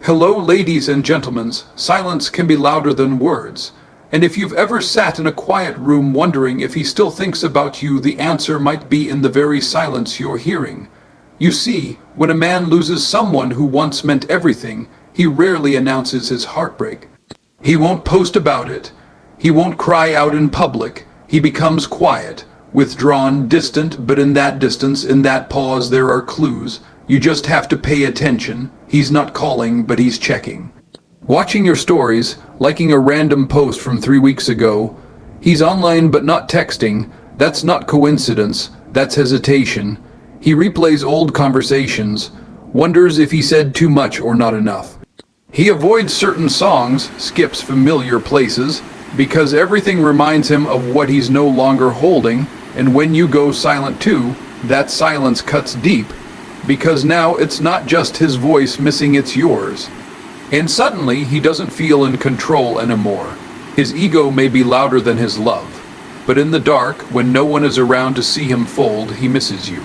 Hello, ladies and gentlemen. Silence can be louder than words. And if you've ever sat in a quiet room wondering if he still thinks about you, the answer might be in the very silence you're hearing. You see, when a man loses someone who once meant everything, he rarely announces his heartbreak. He won't post about it. He won't cry out in public. He becomes quiet, withdrawn, distant, but in that distance, in that pause, there are clues. You just have to pay attention. He's not calling, but he's checking. Watching your stories, liking a random post from 3 weeks ago. He's online but not texting. That's not coincidence, that's hesitation. He replays old conversations, wonders if he said too much or not enough. He avoids certain songs, skips familiar places, because everything reminds him of what he's no longer holding, and when you go silent too, that silence cuts deep, because now it's not just his voice missing, it's yours. And suddenly he doesn't feel in control anymore. His ego may be louder than his love, but in the dark, when no one is around to see him fold, he misses you.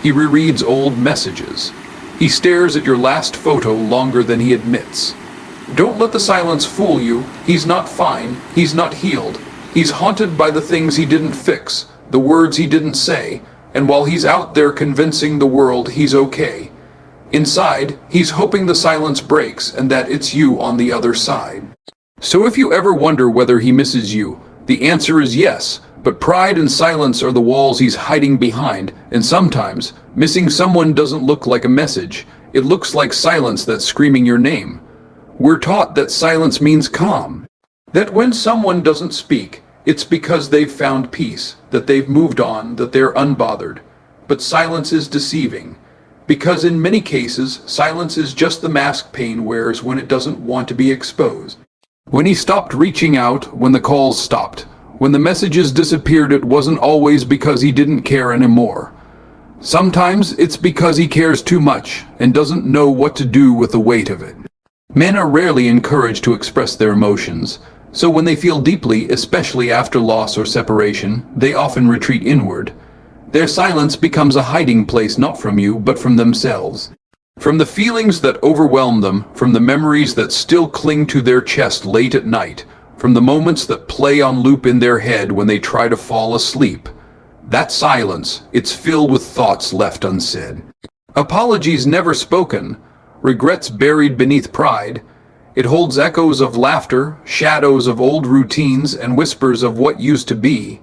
He rereads old messages. He stares at your last photo longer than he admits. Don't let the silence fool you. He's not fine. He's not healed. He's haunted by the things he didn't fix, the words he didn't say, and while he's out there convincing the world he's okay, inside, he's hoping the silence breaks and that it's you on the other side. So if you ever wonder whether he misses you, the answer is yes, but pride and silence are the walls he's hiding behind, and sometimes, missing someone doesn't look like a message. It looks like silence that's screaming your name. We're taught that silence means calm, that when someone doesn't speak, it's because they've found peace, that they've moved on, that they're unbothered. But silence is deceiving, because in many cases, silence is just the mask pain wears when it doesn't want to be exposed. When he stopped reaching out, when the calls stopped, when the messages disappeared, it wasn't always because he didn't care anymore. Sometimes it's because he cares too much and doesn't know what to do with the weight of it. Men are rarely encouraged to express their emotions, so when they feel deeply, especially after loss or separation, they often retreat inward. Their silence becomes a hiding place not from you, but from themselves. From the feelings that overwhelm them, from the memories that still cling to their chest late at night, from the moments that play on loop in their head when they try to fall asleep. That silence, it's filled with thoughts left unsaid. Apologies never spoken, regrets buried beneath pride. It holds echoes of laughter, shadows of old routines, and whispers of what used to be.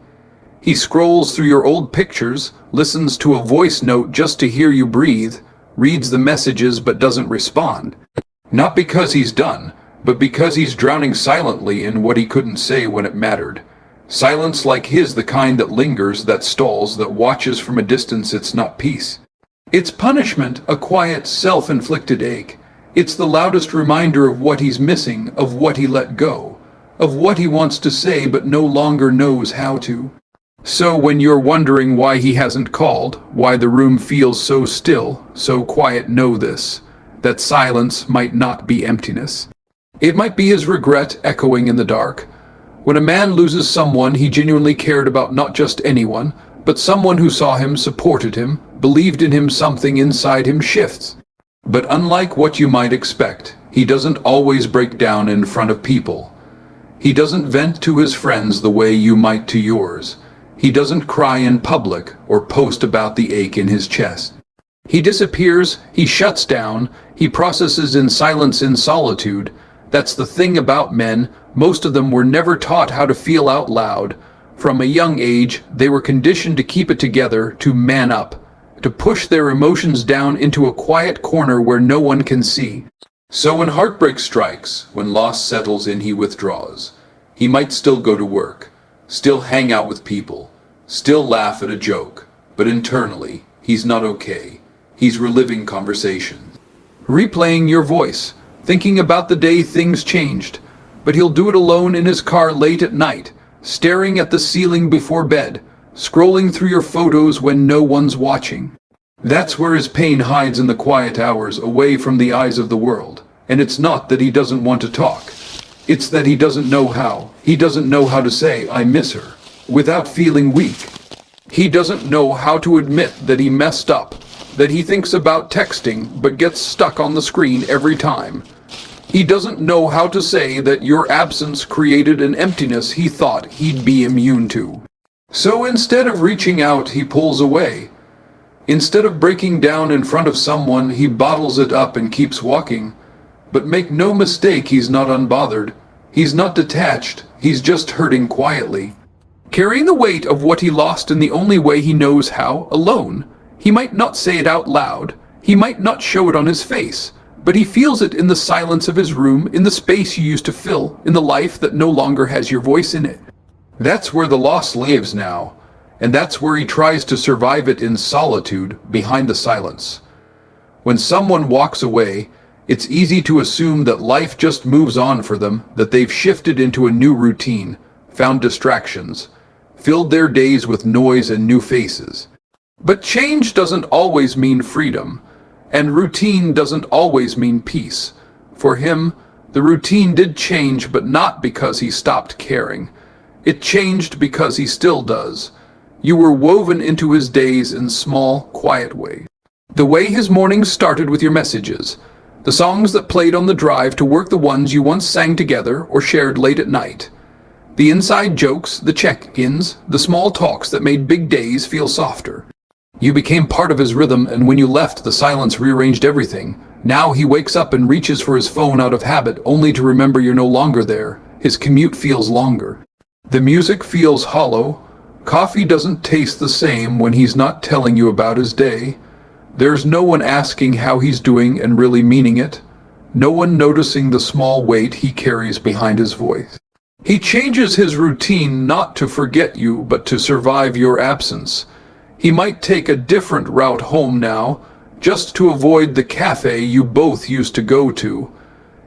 He scrolls through your old pictures, listens to a voice note just to hear you breathe, reads the messages but doesn't respond. Not because he's done, but because he's drowning silently in what he couldn't say when it mattered. Silence like his, the kind that lingers, that stalls, that watches from a distance. It's not peace. It's punishment, a quiet, self-inflicted ache. It's the loudest reminder of what he's missing, of what he let go, of what he wants to say but no longer knows how to. So when you're wondering why he hasn't called, why the room feels so still, so quiet, know this, that silence might not be emptiness. It might be his regret echoing in the dark. When a man loses someone he genuinely cared about, not just anyone, but someone who saw him, supported him, believed in him, something inside him shifts. But unlike what you might expect, he doesn't always break down in front of people. He doesn't vent to his friends the way you might to yours. He doesn't cry in public or post about the ache in his chest. He disappears, he shuts down, he processes in silence, in solitude. That's the thing about men, most of them were never taught how to feel out loud. From a young age, they were conditioned to keep it together, to man up, to push their emotions down into a quiet corner where no one can see. So when heartbreak strikes, when loss settles in, he withdraws. He might still go to work, still hang out with people, still laugh at a joke, but internally, he's not okay. He's reliving conversations, replaying your voice, thinking about the day things changed, but he'll do it alone in his car late at night, staring at the ceiling before bed, scrolling through your photos when no one's watching. That's where his pain hides, in the quiet hours, away from the eyes of the world. And it's not that he doesn't want to talk. It's that he doesn't know how. He doesn't know how to say, "I miss her," without feeling weak. He doesn't know how to admit that he messed up, that he thinks about texting but gets stuck on the screen every time. He doesn't know how to say that your absence created an emptiness he thought he'd be immune to. So instead of reaching out, he pulls away. Instead of breaking down in front of someone, he bottles it up and keeps walking. But make no mistake, he's not unbothered. He's not detached. He's just hurting quietly, carrying the weight of what he lost in the only way he knows how, alone. He might not say it out loud. He might not show it on his face. But he feels it in the silence of his room, in the space you used to fill, in the life that no longer has your voice in it. That's where the loss lives now, and that's where he tries to survive it in solitude, behind the silence. When someone walks away, it's easy to assume that life just moves on for them, that they've shifted into a new routine, found distractions, filled their days with noise and new faces. But change doesn't always mean freedom. And routine doesn't always mean peace. For him, the routine did change, but not because he stopped caring. It changed because he still does. You were woven into his days in small, quiet ways. The way his mornings started with your messages, the songs that played on the drive to work, the ones you once sang together or shared late at night. The inside jokes, the check-ins, the small talks that made big days feel softer. You became part of his rhythm, and when you left, the silence rearranged everything. Now he wakes up and reaches for his phone out of habit, only to remember you're no longer there. His commute feels longer. The music feels hollow. Coffee doesn't taste the same when he's not telling you about his day. There's no one asking how he's doing and really meaning it. No one noticing the small weight he carries behind his voice. He changes his routine not to forget you, but to survive your absence. He might take a different route home now, just to avoid the cafe you both used to go to.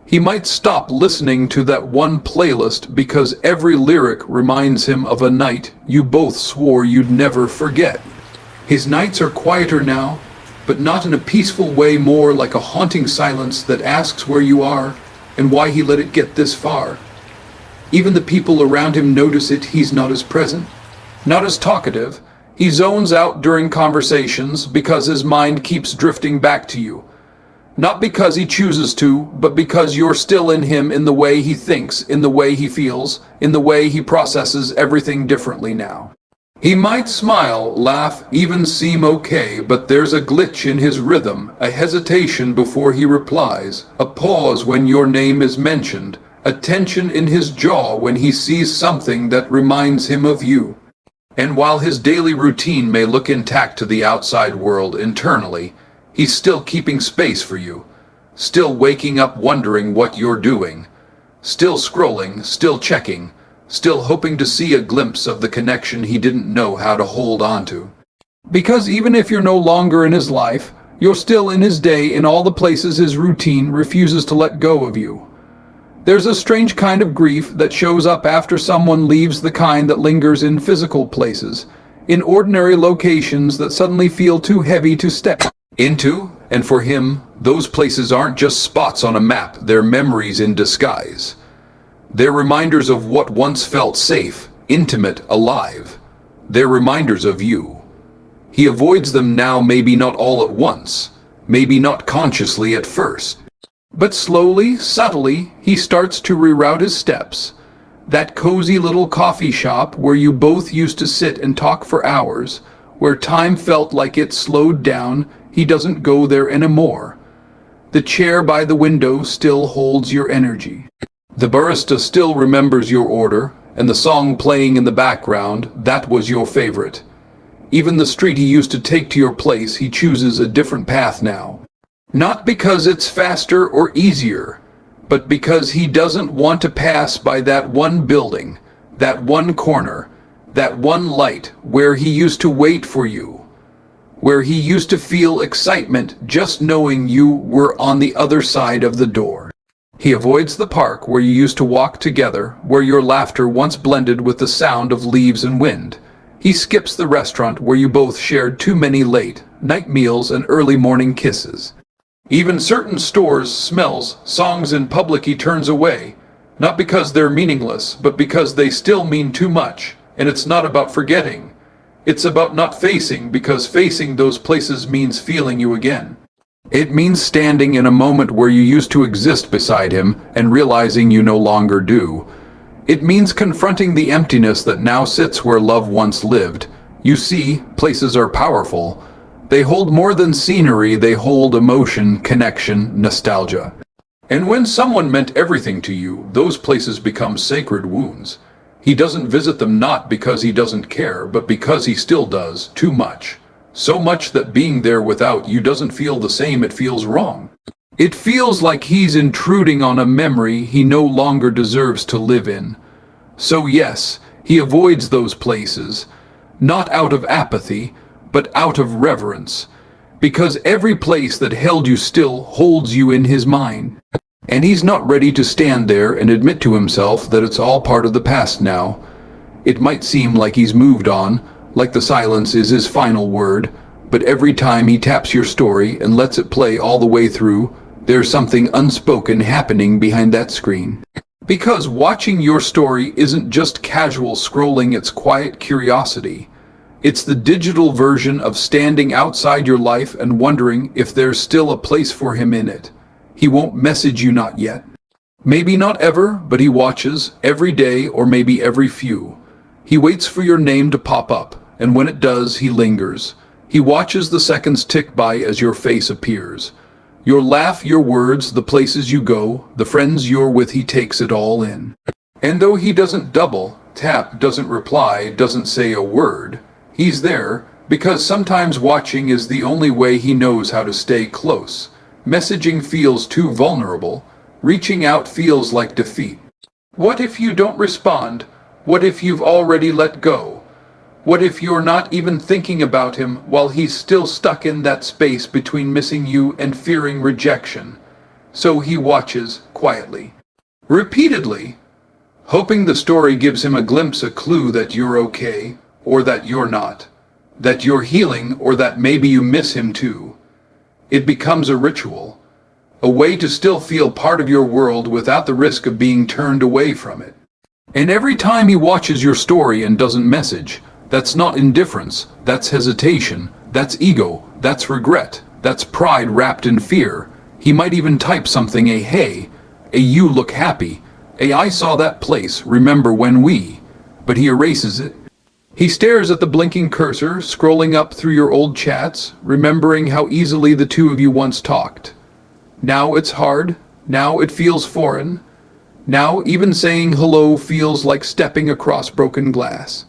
He might stop listening to that one playlist because every lyric reminds him of a night you both swore you'd never forget. His nights are quieter now, but not in a peaceful way, more like a haunting silence that asks where you are and why he let it get this far. Even the people around him notice it. He's not as present, not as talkative. He zones out during conversations because his mind keeps drifting back to you. Not because he chooses to, but because you're still in him, in the way he thinks, in the way he feels, in the way he processes everything differently now. He might smile, laugh, even seem okay, but there's a glitch in his rhythm, a hesitation before he replies, a pause when your name is mentioned, a tension in his jaw when he sees something that reminds him of you. And while his daily routine may look intact to the outside world, internally, he's still keeping space for you, still waking up wondering what you're doing, still scrolling, still checking, still hoping to see a glimpse of the connection he didn't know how to hold on to. Because even if you're no longer in his life, you're still in his day, in all the places his routine refuses to let go of you. There's a strange kind of grief that shows up after someone leaves, the kind that lingers in physical places, in ordinary locations that suddenly feel too heavy to step into. And for him, those places aren't just spots on a map, they're memories in disguise. They're reminders of what once felt safe, intimate, alive. They're reminders of you. He avoids them now, maybe not all at once, maybe not consciously at first. But slowly, subtly, he starts to reroute his steps. That cozy little coffee shop where you both used to sit and talk for hours, where time felt like it slowed down, he doesn't go there anymore. The chair by the window still holds your energy. The barista still remembers your order, and the song playing in the background, that was your favorite. Even the street he used to take to your place, he chooses a different path now. Not because it's faster or easier, but because he doesn't want to pass by that one building, that one corner, that one light where he used to wait for you, where he used to feel excitement just knowing you were on the other side of the door. He avoids the park where you used to walk together, where your laughter once blended with the sound of leaves and wind. He skips the restaurant where you both shared too many late night meals and early morning kisses. Even certain stores, smells, songs in public he turns away, not because they're meaningless, but because they still mean too much. And it's not about forgetting. It's about not facing, because facing those places means feeling you again. It means standing in a moment where you used to exist beside him and realizing you no longer do. It means confronting the emptiness that now sits where love once lived. You see, places are powerful. They hold more than scenery, they hold emotion, connection, nostalgia. And when someone meant everything to you, those places become sacred wounds. He doesn't visit them not because he doesn't care, but because he still does, too much. So much that being there without you doesn't feel the same, it feels wrong. It feels like he's intruding on a memory he no longer deserves to live in. So yes, he avoids those places, not out of apathy, but out of reverence. Because every place that held you still holds you in his mind. And he's not ready to stand there and admit to himself that it's all part of the past now. It might seem like he's moved on, like the silence is his final word, but every time he taps your story and lets it play all the way through, there's something unspoken happening behind that screen. Because watching your story isn't just casual scrolling, it's quiet curiosity. It's the digital version of standing outside your life and wondering if there's still a place for him in it. He won't message you, not yet. Maybe not ever, but he watches every day or maybe every few. He waits for your name to pop up, and when it does, he lingers. He watches the seconds tick by as your face appears. Your laugh, your words, the places you go, the friends you're with, he takes it all in. And though he doesn't double, tap, doesn't reply, doesn't say a word, he's there, because sometimes watching is the only way he knows how to stay close. Messaging feels too vulnerable. Reaching out feels like defeat. What if you don't respond? What if you've already let go? What if you're not even thinking about him while he's still stuck in that space between missing you and fearing rejection? So he watches quietly, repeatedly, hoping the story gives him a glimpse, a clue that you're okay, or that you're not, that you're healing, or that maybe you miss him too. It becomes a ritual, a way to still feel part of your world without the risk of being turned away from it. And every time he watches your story and doesn't message, that's not indifference, that's hesitation, that's ego, that's regret, that's pride wrapped in fear. He might even type something, a hey, a you look happy, a I saw that place, remember when we, but he erases it. He stares at the blinking cursor, scrolling up through your old chats, remembering how easily the two of you once talked. Now it's hard, now it feels foreign. Now even saying hello feels like stepping across broken glass.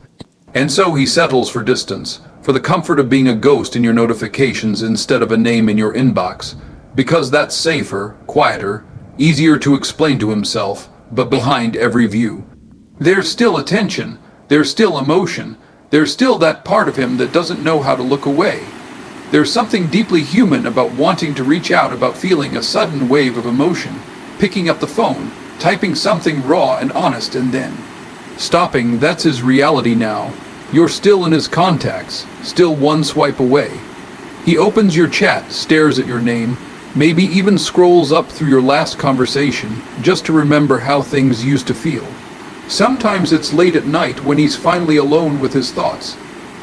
And so he settles for distance, for the comfort of being a ghost in your notifications instead of a name in your inbox, because that's safer, quieter, easier to explain to himself, but behind every view. There's still attention. There's still emotion. There's still that part of him that doesn't know how to look away. There's something deeply human about wanting to reach out, about feeling a sudden wave of emotion, picking up the phone, typing something raw and honest, and then stopping. That's his reality now. You're still in his contacts, still one swipe away. He opens your chat, stares at your name, maybe even scrolls up through your last conversation, just to remember how things used to feel. Sometimes it's late at night when he's finally alone with his thoughts.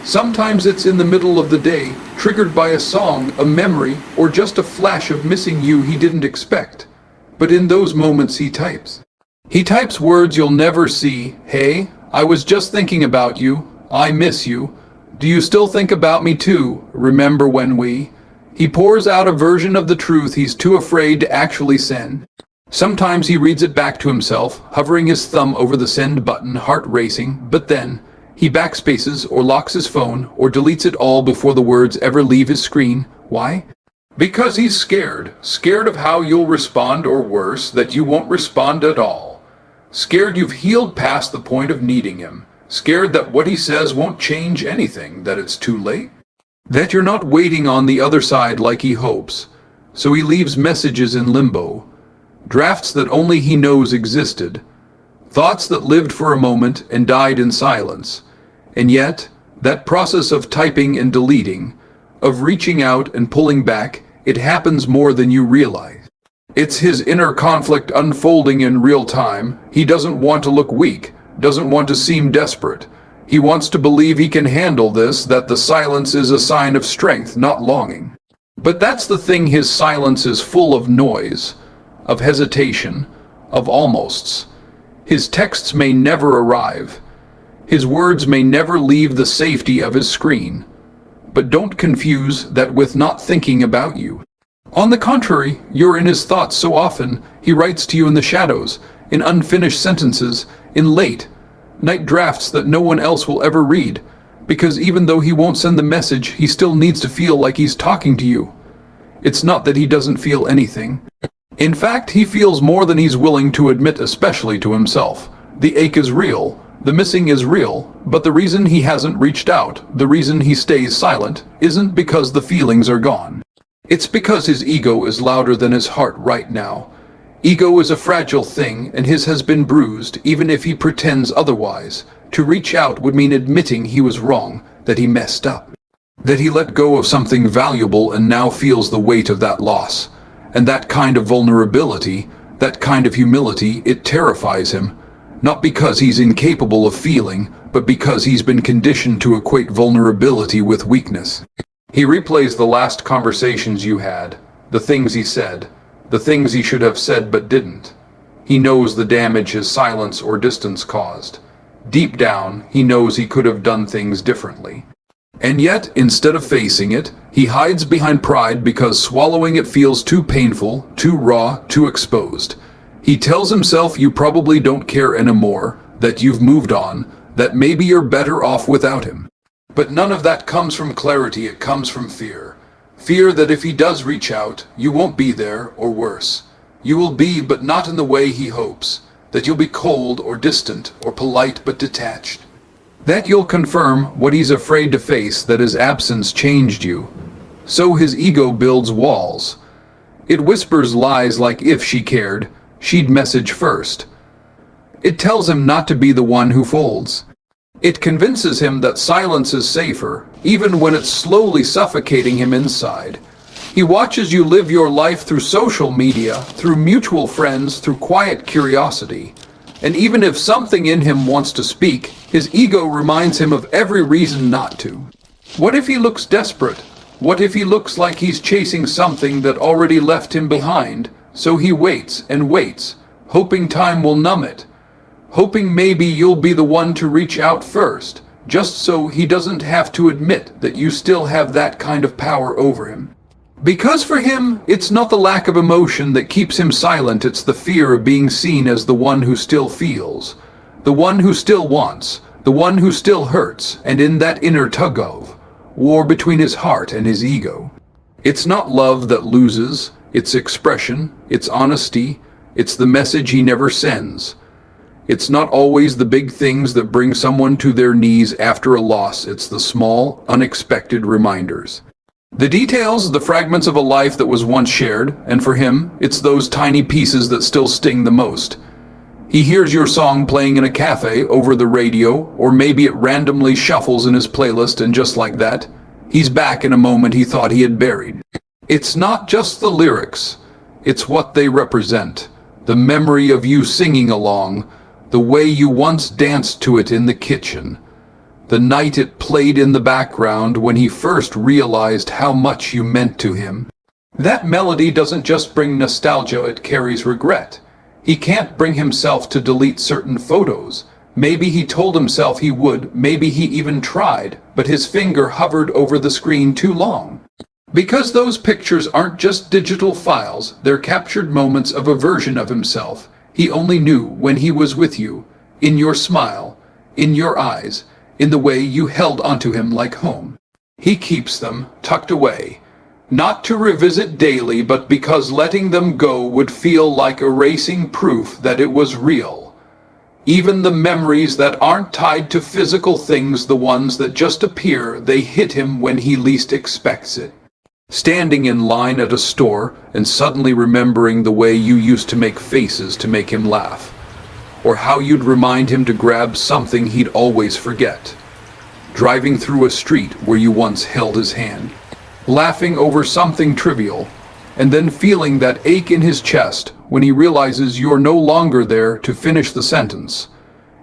Sometimes it's in the middle of the day, triggered by a song, a memory, or just a flash of missing you he didn't expect. But in those moments he types. He types words you'll never see. Hey, I was just thinking about you. I miss you. Do you still think about me too? Remember when we... He pours out a version of the truth he's too afraid to actually send. Sometimes he reads it back to himself, hovering his thumb over the send button, heart racing, but then he backspaces or locks his phone or deletes it all before the words ever leave his screen. Why? Because he's scared. Scared of how you'll respond, or worse, that you won't respond at all. Scared you've healed past the point of needing him. Scared that what he says won't change anything, that it's too late. That you're not waiting on the other side like he hopes. So he leaves messages in limbo. Drafts that only he knows existed. Thoughts that lived for a moment and died in silence. And yet, that process of typing and deleting, of reaching out and pulling back, it happens more than you realize. It's his inner conflict unfolding in real time. He doesn't want to look weak, doesn't want to seem desperate. He wants to believe he can handle this, that the silence is a sign of strength, not longing. But that's the thing, his silence is full of noise, of hesitation, of almosts. His texts may never arrive. His words may never leave the safety of his screen. But don't confuse that with not thinking about you. On the contrary, you're in his thoughts so often. He writes to you in the shadows, in unfinished sentences, in late night drafts that no one else will ever read, because even though he won't send the message, he still needs to feel like he's talking to you. It's not that he doesn't feel anything. In fact, he feels more than he's willing to admit, especially to himself. The ache is real, the missing is real, but the reason he hasn't reached out, the reason he stays silent, isn't because the feelings are gone. It's because his ego is louder than his heart right now. Ego is a fragile thing, and his has been bruised, even if he pretends otherwise. To reach out would mean admitting he was wrong, that he messed up, that he let go of something valuable and now feels the weight of that loss. And that kind of vulnerability, that kind of humility, it terrifies him. Not because he's incapable of feeling, but because he's been conditioned to equate vulnerability with weakness. He replays the last conversations you had, the things he said, the things he should have said but didn't. He knows the damage his silence or distance caused. Deep down, he knows he could have done things differently. And yet, instead of facing it, he hides behind pride because swallowing it feels too painful, too raw, too exposed. He tells himself you probably don't care anymore, that you've moved on, that maybe you're better off without him. But none of that comes from clarity, it comes from fear. Fear that if he does reach out, you won't be there, or worse. You will be, but not in the way he hopes. That you'll be cold or distant, or polite but detached. That you'll confirm what he's afraid to face, that his absence changed you. So his ego builds walls. It whispers lies like if she cared, she'd message first. It tells him not to be the one who folds. It convinces him that silence is safer, even when it's slowly suffocating him inside. He watches you live your life through social media, through mutual friends, through quiet curiosity. And even if something in him wants to speak, his ego reminds him of every reason not to. What if he looks desperate? What if he looks like he's chasing something that already left him behind? So he waits and waits, hoping time will numb it. Hoping maybe you'll be the one to reach out first, just so he doesn't have to admit that you still have that kind of power over him. Because for him, it's not the lack of emotion that keeps him silent, it's the fear of being seen as the one who still feels, the one who still wants, the one who still hurts, and in that inner tug-of war between his heart and his ego. It's not love that loses, it's expression, it's honesty, it's the message he never sends. It's not always the big things that bring someone to their knees after a loss, it's the small, unexpected reminders. The details, the fragments of a life that was once shared, and for him, it's those tiny pieces that still sting the most. He hears your song playing in a cafe over the radio, or maybe it randomly shuffles in his playlist, and just like that, he's back in a moment he thought he had buried. It's not just the lyrics, it's what they represent. The memory of you singing along, the way you once danced to it in the kitchen. The night it played in the background when he first realized how much you meant to him. That melody doesn't just bring nostalgia, it carries regret. He can't bring himself to delete certain photos. Maybe he told himself he would, maybe he even tried, but his finger hovered over the screen too long. Because those pictures aren't just digital files, they're captured moments of a version of himself he only knew when he was with you, in your smile, in your eyes, in the way you held onto him like home. He keeps them tucked away, not to revisit daily, but because letting them go would feel like erasing proof that it was real. Even the memories that aren't tied to physical things, the ones that just appear, they hit him when he least expects it. Standing in line at a store and suddenly remembering the way you used to make faces to make him laugh, or how you'd remind him to grab something he'd always forget. Driving through a street where you once held his hand, laughing over something trivial, and then feeling that ache in his chest when he realizes you're no longer there to finish the sentence.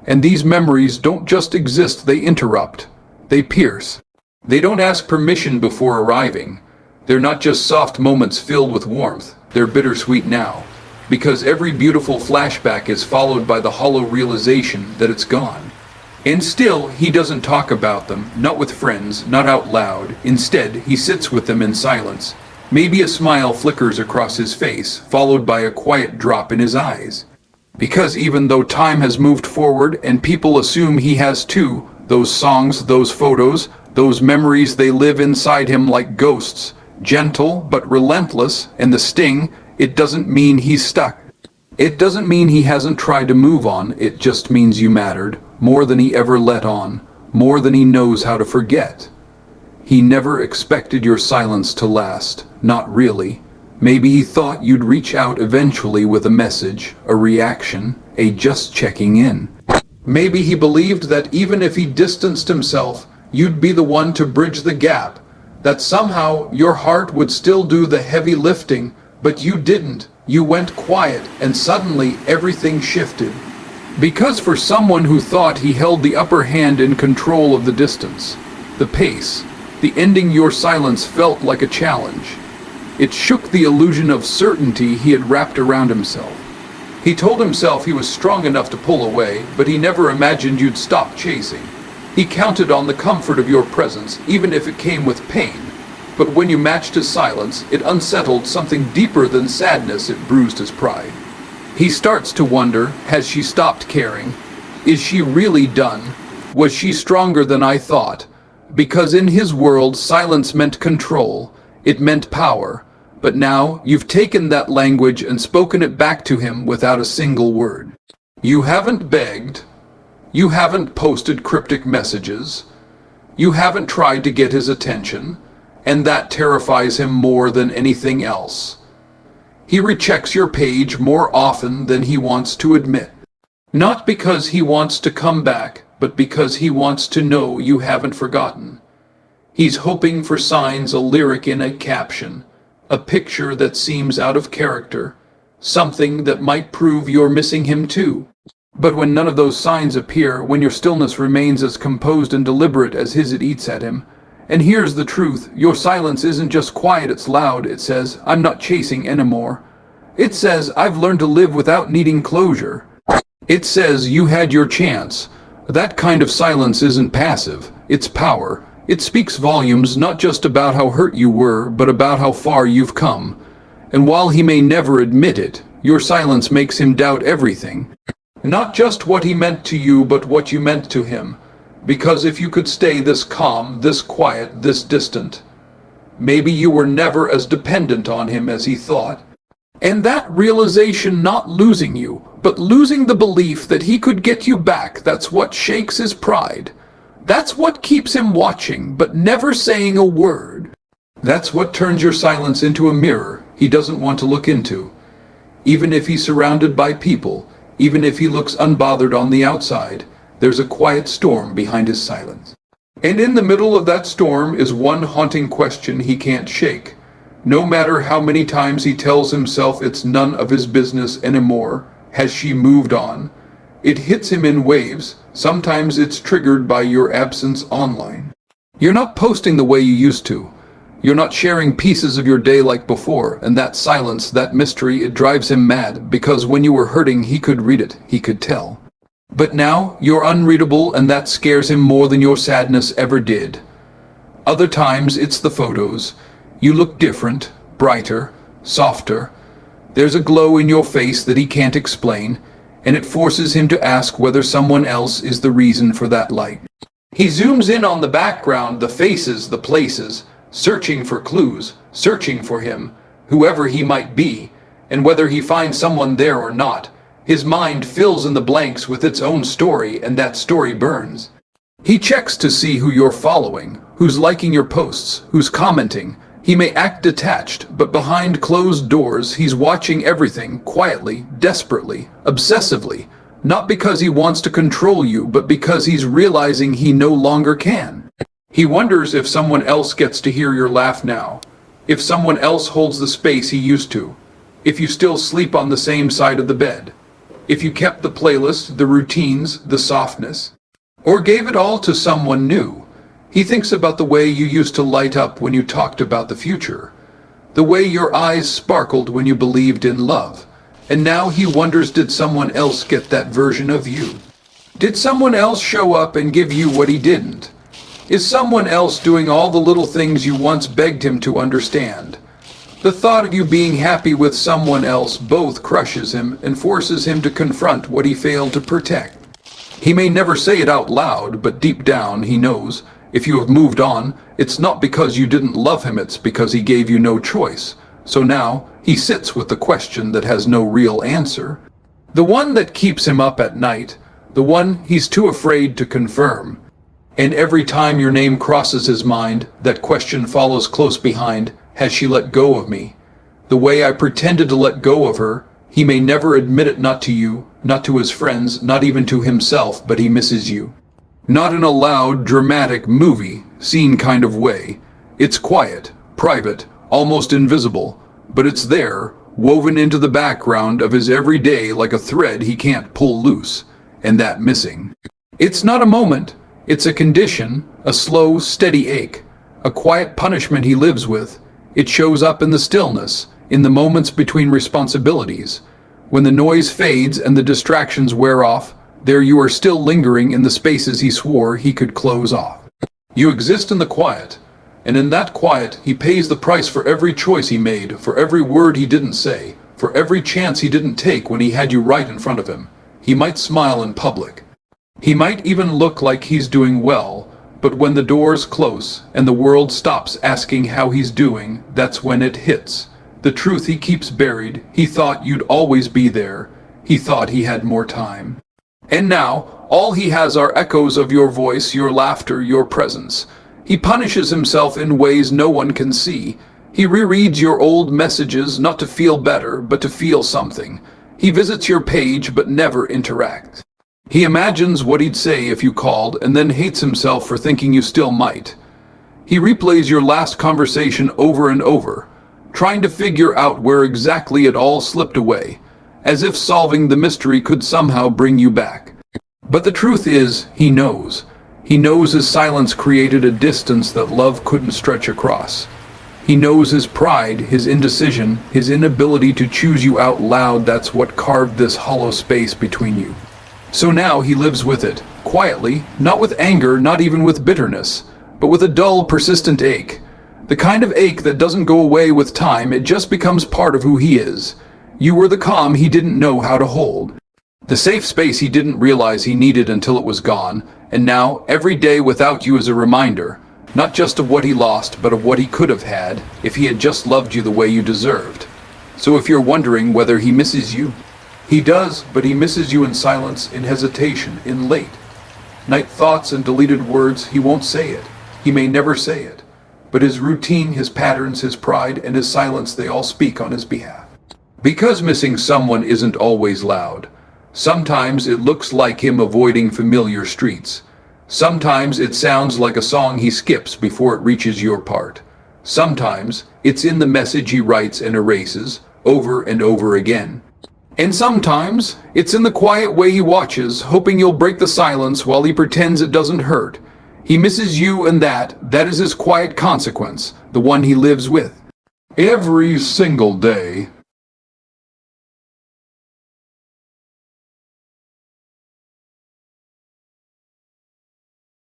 And these memories don't just exist, they interrupt, they pierce. They don't ask permission before arriving. They're not just soft moments filled with warmth, they're bittersweet now. Because every beautiful flashback is followed by the hollow realization that it's gone. And still, he doesn't talk about them, not with friends, not out loud. Instead, he sits with them in silence. Maybe a smile flickers across his face, followed by a quiet drop in his eyes. Because even though time has moved forward and people assume he has too, those songs, those photos, those memories, they live inside him like ghosts, gentle but relentless, and the sting, it doesn't mean he's stuck. It doesn't mean he hasn't tried to move on, it just means you mattered, more than he ever let on, more than he knows how to forget. He never expected your silence to last, not really. Maybe he thought you'd reach out eventually with a message, a reaction, a just checking in. Maybe he believed that even if he distanced himself, you'd be the one to bridge the gap, that somehow your heart would still do the heavy lifting, but you didn't. You went quiet, and suddenly everything shifted. Because for someone who thought he held the upper hand in control of the distance, the pace, the ending your silence felt like a challenge. It shook the illusion of certainty he had wrapped around himself. He told himself he was strong enough to pull away, but he never imagined you'd stop chasing. He counted on the comfort of your presence, even if it came with pain. But when you matched his silence, it unsettled something deeper than sadness. It bruised his pride. He starts to wonder, has she stopped caring? Is she really done? Was she stronger than I thought? Because in his world, silence meant control. It meant power. But now, you've taken that language and spoken it back to him without a single word. You haven't begged. You haven't posted cryptic messages. You haven't tried to get his attention. And that terrifies him more than anything else. He rechecks your page more often than he wants to admit. Not because he wants to come back, but because he wants to know you haven't forgotten. He's hoping for signs, a lyric in a caption, a picture that seems out of character, something that might prove you're missing him too. But when none of those signs appear, when your stillness remains as composed and deliberate as his, it eats at him. And here's the truth, your silence isn't just quiet, it's loud. It says, I'm not chasing anymore. It says, I've learned to live without needing closure. It says, you had your chance. That kind of silence isn't passive, it's power. It speaks volumes, not just about how hurt you were, but about how far you've come. And while he may never admit it, your silence makes him doubt everything. Not just what he meant to you, but what you meant to him. Because if you could stay this calm, this quiet, this distant, maybe you were never as dependent on him as he thought. And that realization, not losing you, but losing the belief that he could get you back, that's what shakes his pride. That's what keeps him watching, but never saying a word. That's what turns your silence into a mirror he doesn't want to look into. Even if he's surrounded by people, even if he looks unbothered on the outside, there's a quiet storm behind his silence. And in the middle of that storm is one haunting question he can't shake. No matter how many times he tells himself it's none of his business anymore, has she moved on? It hits him in waves. Sometimes it's triggered by your absence online. You're not posting the way you used to. You're not sharing pieces of your day like before, and that silence, that mystery, it drives him mad, because when you were hurting, he could read it, he could tell. But now, you're unreadable, and that scares him more than your sadness ever did. Other times, it's the photos. You look different, brighter, softer. There's a glow in your face that he can't explain, and it forces him to ask whether someone else is the reason for that light. He zooms in on the background, the faces, the places, searching for clues, searching for him, whoever he might be, and whether he finds someone there or not. His mind fills in the blanks with its own story, and that story burns. He checks to see who you're following, who's liking your posts, who's commenting. He may act detached, but behind closed doors, he's watching everything, quietly, desperately, obsessively, not because he wants to control you, but because he's realizing he no longer can. He wonders if someone else gets to hear your laugh now, if someone else holds the space he used to, if you still sleep on the same side of the bed, if you kept the playlist, the routines, the softness, or gave it all to someone new. He thinks about the way you used to light up when you talked about the future, The way your eyes sparkled when you believed in love. And now he wonders, did someone else get that version of you? Did someone else show up and give you what he didn't? Is someone else doing all the little things you once begged him to understand? The thought of you being happy with someone else both crushes him and forces him to confront what he failed to protect. He may never say it out loud, but deep down he knows, if you have moved on, it's not because you didn't love him, it's because he gave you no choice. So now, he sits with the question that has no real answer. The one that keeps him up at night, the one he's too afraid to confirm. And every time your name crosses his mind, that question follows close behind, has she let go of me? The way I pretended to let go of her, he may never admit it, not to you, not to his friends, not even to himself, but he misses you. Not in a loud, dramatic movie, scene kind of way. It's quiet, private, almost invisible, but it's there, woven into the background of his everyday like a thread he can't pull loose, and that missing. It's not a moment, it's a condition, a slow, steady ache, a quiet punishment he lives with. It shows up in the stillness, in the moments between responsibilities. When the noise fades and the distractions wear off, there you are still lingering in the spaces he swore he could close off. You exist in the quiet, and in that quiet he pays the price for every choice he made, for every word he didn't say, for every chance he didn't take when he had you right in front of him. He might smile in public. He might even look like he's doing well, but when the doors close and the world stops asking how he's doing, that's when it hits. The truth he keeps buried. He thought you'd always be there. He thought he had more time. And now, all he has are echoes of your voice, your laughter, your presence. He punishes himself in ways no one can see. He rereads your old messages, not to feel better, but to feel something. He visits your page, but never interacts. He imagines what he'd say if you called, and then hates himself for thinking you still might. He replays your last conversation over and over, trying to figure out where exactly it all slipped away, as if solving the mystery could somehow bring you back. But the truth is, he knows. He knows his silence created a distance that love couldn't stretch across. He knows his pride, his indecision, his inability to choose you out loud. That's what carved this hollow space between you. So now he lives with it, quietly, not with anger, not even with bitterness, but with a dull, persistent ache. The kind of ache that doesn't go away with time, it just becomes part of who he is. You were the calm he didn't know how to hold. The safe space he didn't realize he needed until it was gone, and now, every day without you is a reminder, not just of what he lost, but of what he could have had if he had just loved you the way you deserved. So if you're wondering whether he misses you, he does, but he misses you in silence, in hesitation, in late night thoughts and deleted words. He won't say it. He may never say it. But his routine, his patterns, his pride, and his silence, they all speak on his behalf. Because missing someone isn't always loud. Sometimes it looks like him avoiding familiar streets. Sometimes it sounds like a song he skips before it reaches your part. Sometimes it's in the message he writes and erases, over and over again. And sometimes it's in the quiet way he watches, hoping you'll break the silence while he pretends it doesn't hurt. He misses you, and that is his quiet consequence, the one he lives with. Every single day,